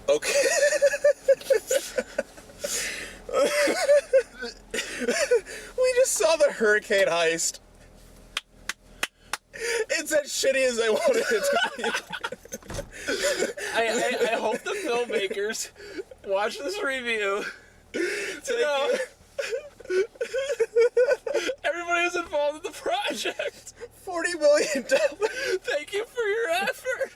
Okay. We just saw the hurricane heist. It's as shitty as I wanted it to be. I hope the filmmakers watch this review. Everybody who's involved in the project. $40 million. Thank you for your effort.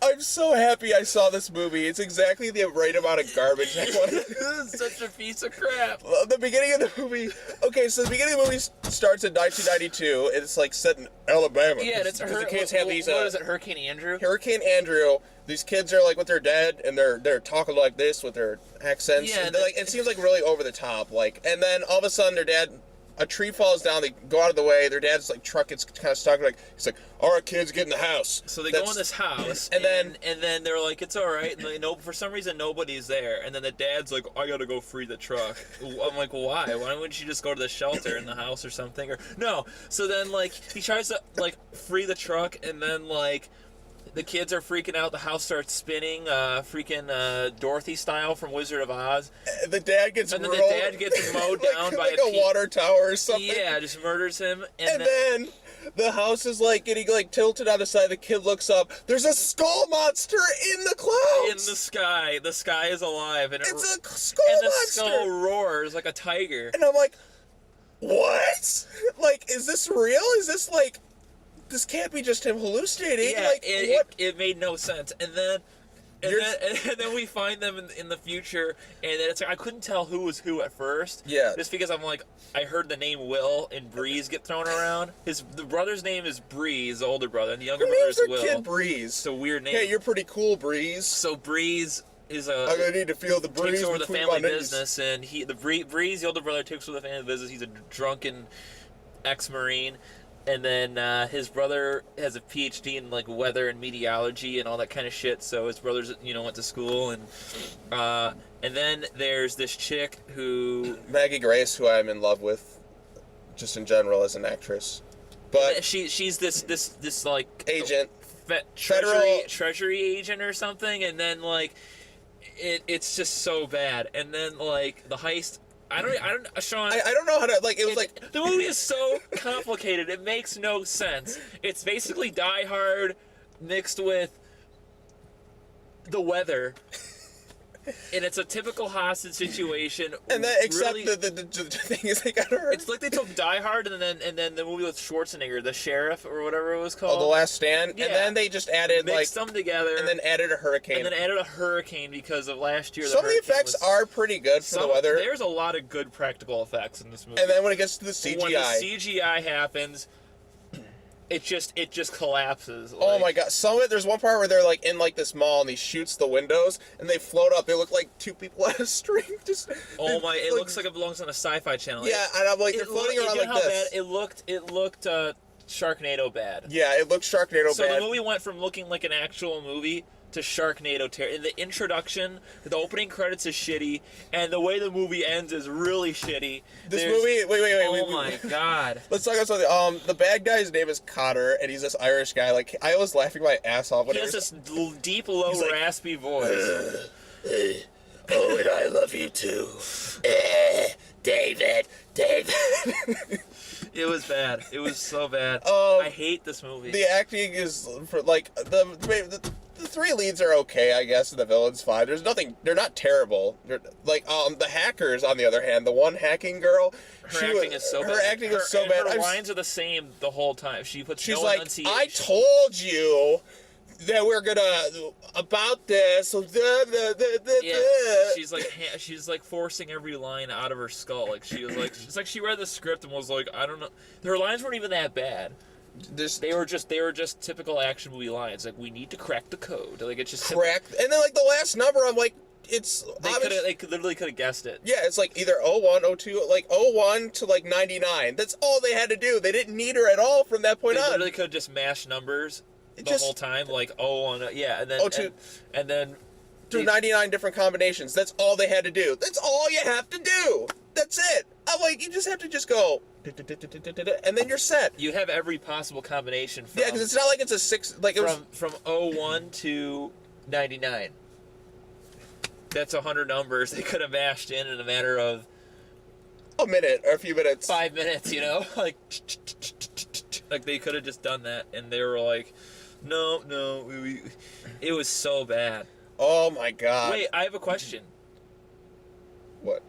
I'm so happy I saw this movie. It's exactly the right amount of garbage I wanted. This is such a piece of crap. The beginning of the movie. Okay, so the beginning of the movie starts in 1992. And it's like set in Alabama. Yeah, and it's the kids have these. What is it? Hurricane Andrew. Hurricane Andrew. These kids are like with their dad, and they're talking like this with their accents. Yeah, and like it seems like really over the top. Like, and then all of a sudden, their dad. A tree falls down. They go out of the way. Their dad's like truck gets kind of stuck. Like he's like, "All right, kids, get in the house." So they go in this house, and then they're like, "It's all right." And they know for some reason nobody's there. And then the dad's like, "I gotta go free the truck." I'm like, "Why? Why wouldn't you just go to the shelter in the house or something?" Or no. So then like he tries to like free the truck, and then like. The kids are freaking out. The house starts spinning, freaking Dorothy style from Wizard of Oz. The dad gets and then the dad gets mowed down by like a water tower or something. Yeah, just murders him. And then the house is like getting like tilted on the side. The kid looks up. There's a skull monster in the clouds. In the sky. The sky is alive. And it's a skull monster. And the skull roars like a tiger. And I'm like, what? Like, is this real? Is this like... This can't be just him hallucinating. Yeah, like, it made no sense. And then we find them in the future, and then it's like I couldn't tell who was who at first. Yeah. Just because I'm like, I heard the name Will and Breeze get thrown around. The brother's name is Breeze, the older brother, and the younger brother is Will. Kid Breeze. It's a weird name. Hey, you're pretty cool, Breeze. So Breeze is I'm gonna need to feel the breeze. Takes over the family business, and Breeze, the older brother, takes over the family business. He's a drunken ex-Marine. And then his brother has a PhD in like weather and meteorology and all that kind of shit. So his brothers, went to school, and then there's this chick who Maggie Grace, who I'm in love with, just in general as an actress. But she's this like agent, treasury agent or something. And then like it's just so bad. And then like the heist. Sean. I don't know how to, like, it was like... The movie is so complicated, it makes no sense. It's basically Die Hard mixed with the weather. And it's a typical hostage situation. And then, except really, the thing is, they got hurt. It's like they took Die Hard and then the movie with Schwarzenegger, the sheriff or whatever it was called. Oh, The Last Stand. Yeah. And then they just added mixed them together, and then added a hurricane. And then added a hurricane because of last year. Some of the effects are pretty good for the weather. There's a lot of good practical effects in this movie. And then when it gets to the CGI, when the CGI happens. It just collapses. Like, oh my god! There's one part where they're like in like this mall and he shoots the windows and they float up. They look like two people on a string. It looks like it belongs on a sci-fi channel. Yeah, and I'm like, they're floating around like this. Bad it looked Sharknado bad. Yeah, it looked Sharknado bad. So the movie went from looking like an actual movie to Sharknado terror. In the introduction, the opening credits is shitty, and the way the movie ends is really shitty. This movie, wait. Oh my god. Let's talk about something. The bad guy's name is Cotter, and he's this Irish guy. Like, I was laughing my ass off. He has this deep, low, raspy voice. Oh, and I love you too. David. It was bad. It was so bad. I hate this movie. The acting is, for like, the three leads are okay, I guess, and the villain's fine. There's nothing, they're not terrible. They're, like, the hackers, on the other hand, the one hacking girl, her acting is so bad. Her acting is so bad. Her lines are the same the whole time. She's no enunciation. I told you that we're gonna, about this, yeah, she's like forcing every line out of her skull. Like, it's like she read the script and was like, I don't know. Her lines weren't even that bad. They were just typical action movie lines. Like, we need to crack the code. Like, it's just crack. And then like the last number, I'm like, it's they literally could have guessed it. Yeah, it's like either 01, 02, like 01 to like 99. That's all they had to do. They didn't need her at all from that point on. They literally could have just mashed numbers the whole time, like 01, yeah, and then 02, and then through 99 different combinations. That's all they had to do. That's all you have to do. That's it. I'm like, you just have to just go, and then you're set. You have every possible combination. Yeah, because it's not like it's a 6, like it was from 01 to 99. that's 100 numbers they could have mashed in a matter of a minute or a few minutes. 5 minutes, you know? Like they could have just done that, and they were like, no, it was so bad. Oh my god. Wait, I have a question. What?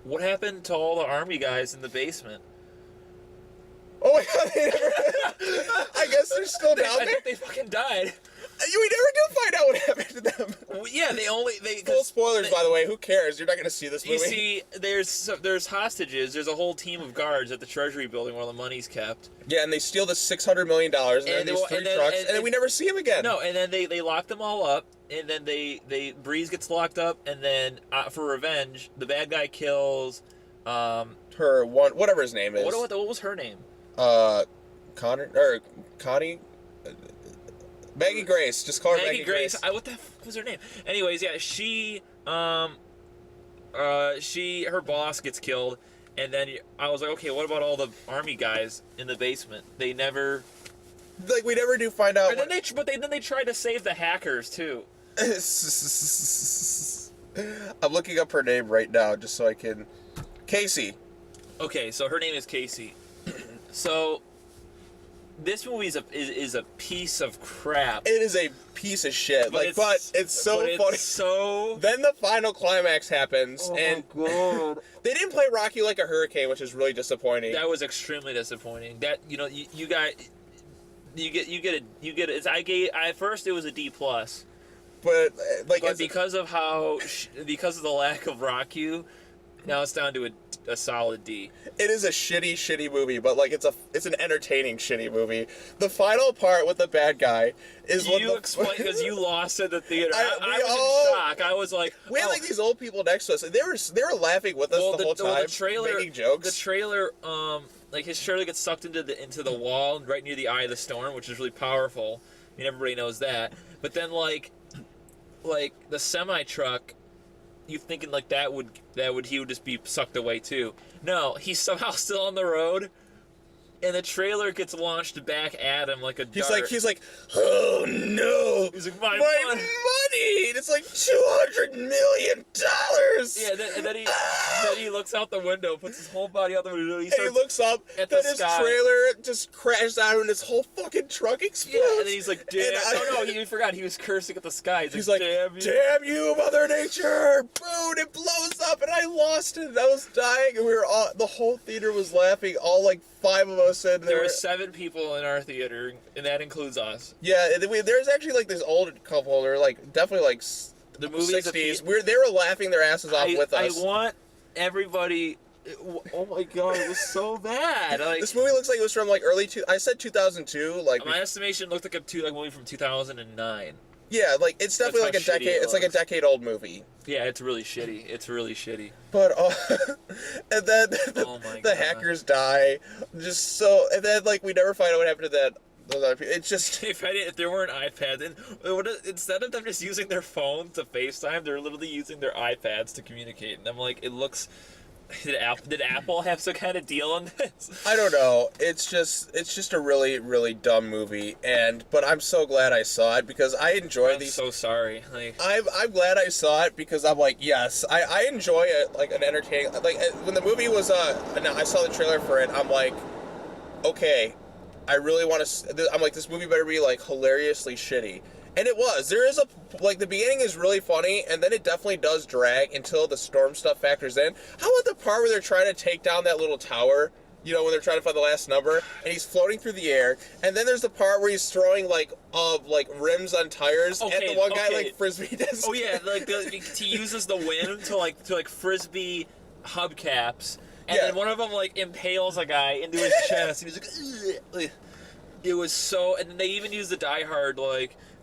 What happened to all the army guys in the basement? Oh my god, they never... I guess they're still down I there? think they fucking died. We never do find out what happened to them. Well, yeah, Full spoilers, by the way. Who cares? You're not going to see this movie. You see, there's hostages. There's a whole team of guards at the Treasury Building where the money's kept. Yeah, and they steal the $600 million, and then these three trucks, and then we never see them again. No, and then they lock them all up, and then Breeze gets locked up, and then for revenge, the bad guy kills whatever his name is. What was her name? Connie. Maggie Grace. Just call her Maggie Grace. What the fuck was her name? Anyways, yeah, her boss gets killed, and then I was like, okay, what about all the army guys in the basement? They never, like, we never do find out. And then they tried to save the hackers too. I'm looking up her name right now just so I can. Casey. Okay, so her name is Casey. So this movie is a piece of crap. It is a piece of shit. But it's so funny. So then the final climax happens, and God. They didn't play Rocky like a hurricane, which is really disappointing. That was extremely disappointing. That you get it. At first it was a D+, but because of the lack of Rocky, now it's down to a solid D. It is a shitty movie, but it's an entertaining shitty movie. The final part with the bad guy is explain because you lost at the theater. I was in shock. I was like, we had these old people next to us, and they were laughing with us the whole time, making jokes. The trailer, his trailer gets sucked into the wall right near the eye of the storm, which is really powerful. I mean, everybody knows that. But then like the semi truck. You thinking like he would just be sucked away too? No, he's somehow still on the road, and the trailer gets launched back at him like a dart. He's like, oh no! He's like, my money! And it's like $200 million. Yeah, and then he looks out the window, puts his whole body out the window. He looks up, at then the his sky. Trailer just crashed out, and his whole fucking truck explodes. Yeah, and then he's like, damn! He forgot he was cursing at the sky. He's like, damn you, Mother Nature! Boom! It blows up, and I lost it. And I was dying, and the whole theater was laughing. All like 5 of us in there. There were 7 people in our theater, and that includes us. Yeah, there's actually like this old couple. They're like definitely like the movie's 60s. They were laughing their asses off with us. I want everybody. Oh my god, it was so bad. Like, this movie looks like it was from like I said 2002. Like my estimation looked like a movie from 2009. Yeah, like it's definitely like a decade. It's like a decade old movie. Yeah, it's really shitty. But and then the hackers die. And then like we never find out what happened to that. Those other people. It's just if there weren't iPads, instead of them just using their phones to FaceTime, they're literally using their iPads to communicate. And I'm like, it looks. Did Apple have some kind of deal on this? I don't know. It's just a really, really dumb movie, but I'm so glad I saw it because I enjoy these. I'm so sorry. I'm glad I saw it because I'm like, yes, I enjoy it, like an entertaining. Like when the movie was I saw the trailer for it. I'm like, okay, I really want to. I'm like, this movie better be like hilariously shitty. And it was. There is the beginning is really funny, and then it definitely does drag until the storm stuff factors in. How about the part where they're trying to take down that little tower? You know, when they're trying to find the last number, and he's floating through the air, and then there's the part where he's throwing like rims on tires, and the one guy like frisbee does. Oh yeah, he uses the wind to like frisbee hubcaps, and then one of them like impales a guy into his chest, and he's like, it was so. And then they even use the Die Hard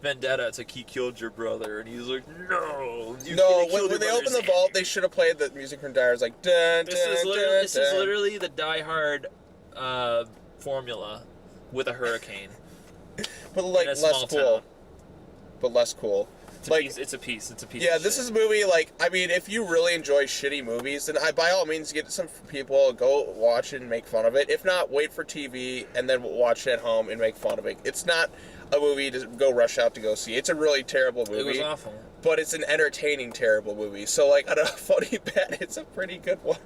vendetta. It's like he killed your brother, and he's like, no. When they open the vault, they should have played the music from Die Hard. It's like, dun, this is literally the Die Hard formula with a hurricane, but like less cool. But less cool. It's a piece. Yeah, this is a movie. I mean, if you really enjoy shitty movies, then by all means get some people, go watch it and make fun of it. If not, wait for TV and then watch it at home and make fun of it. It's not. a movie to go rush out to go see. It's a really terrible movie. It was awful. But it's an entertaining terrible movie. So like on a funny bad, it's a pretty good one.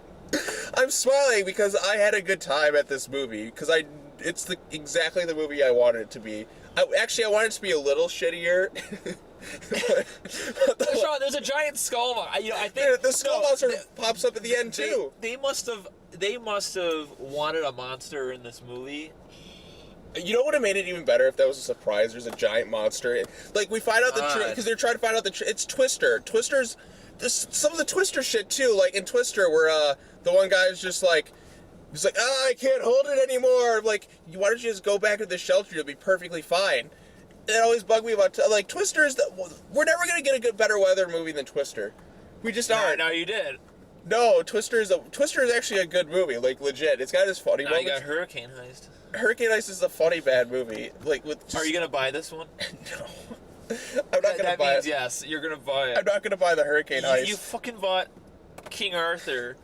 I'm smiling because I had a good time at this movie because it's exactly the movie I wanted it to be. I wanted it to be a little shittier. There's a giant skull. I think the skull monster pops up at the end too. They must have wanted a monster in this movie. You know what would have made it even better if that was a surprise? There's a giant monster. Like we find out because they're trying to find out it's Twister. Twister's some of the Twister shit too. Like in Twister, where the one guy is just like. He's like, I can't hold it anymore. I'm like, why don't you just go back to the shelter? You'll be perfectly fine. It always bugged me about, like, Twister is we're never going to get a better weather movie than Twister. We just aren't. No, you did. No, Twister is actually a good movie, like, legit. It's got its funny moments. You got Hurricane Heist. Hurricane Heist is a funny bad movie. Like, Are you going to buy this one? No. I'm not going to buy it. That means yes, you're going to buy it. I'm not going to buy the Hurricane Heist. You fucking bought King Arthur.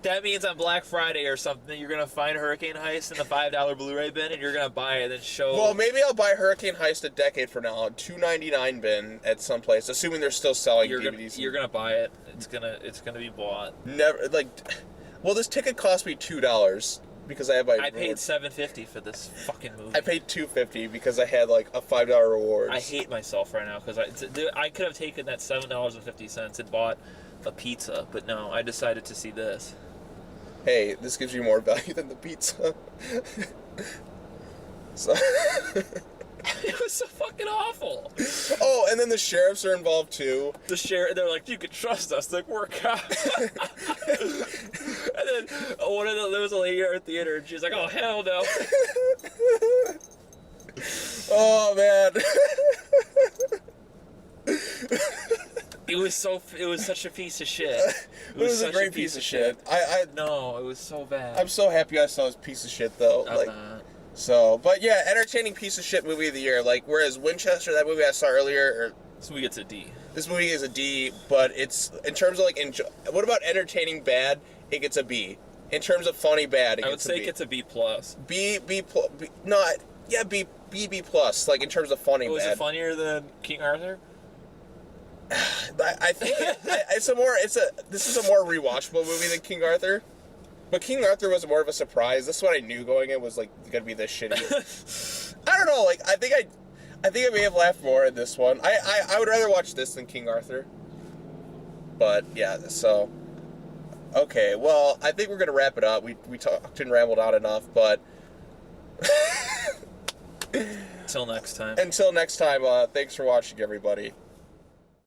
That means on Black Friday or something, you're gonna find Hurricane Heist in the $5 Blu-ray bin, and you're gonna buy it and show. Well, maybe I'll buy Hurricane Heist a decade from now on $2.99 bin at some place, assuming they're still selling DVDs. You're gonna buy it. It's gonna be bought. Never well, this ticket cost me $2 because I have my. I paid $7.50 for this fucking movie. I paid $2.50 because I had like a $5 reward. I hate myself right now because I could have taken that $7.50 and bought a pizza, but no, I decided to see this. Hey, this gives you more value than the pizza. So. It was so fucking awful. Oh, and then the sheriffs are involved too. They're like, you can trust us, like, we're cops. And then there was a lady at our theater, and she's like, oh, hell no. Oh, man. It was such a piece of shit. It was a great piece of shit. No, it was so bad. I'm so happy I saw this piece of shit though. But yeah, entertaining piece of shit movie of the year. Like whereas Winchester, that movie I saw earlier, this movie gets a D. This movie is a D, but it's in terms of like what about entertaining bad? It gets a B. In terms of funny bad, I would say it gets a B plus. B plus. Like in terms of funny bad. Was it funnier than King Arthur? I think this is a more rewatchable movie than King Arthur. But King Arthur was more of a surprise. This is what I knew going in was like gonna be this shitty. I don't know, like I think I may have laughed more in this one. I would rather watch this than King Arthur. But yeah, so okay, well I think we're gonna wrap it up. We talked and rambled on enough, but Until next time. Until next time, thanks for watching everybody.